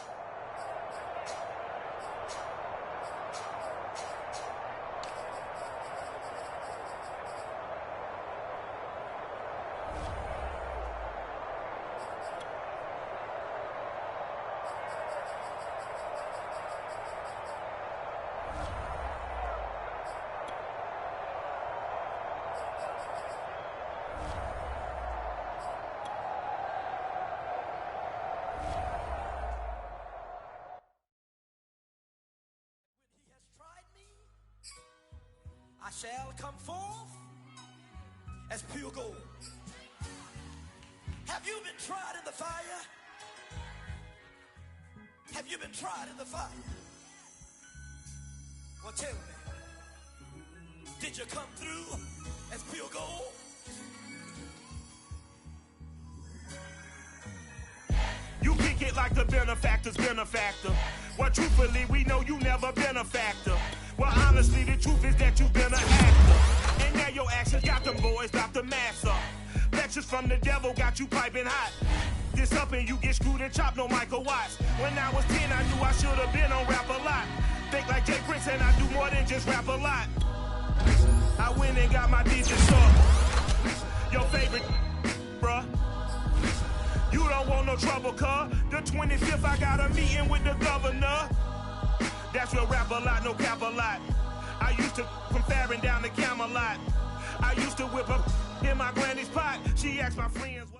shall come forth as pure gold. Have you been tried in the fire? Have you been tried in the fire? Well, tell me, did you come through as pure gold? You kick it like the benefactor's benefactor. Well, truthfully, we know you never been a factor. Well, honestly, the truth is that you've been an actor. And now your actions got them boys about to mass up. Lectures from the devil got you piping hot. This up and you get screwed and chopped, no Michael Watts. When I was 10, I knew I should have been on Rap a Lot. Think like Jay Prince and I do more than just rap a lot. I went and got my digits up. Your favorite, bruh. You don't want no trouble, cuz. The 25th, I got a meeting with the governor. That's real rap a lot, no cap a lot. I used to from Farron down to Camelot. I used to whip up in my granny's pot. She asked my friends.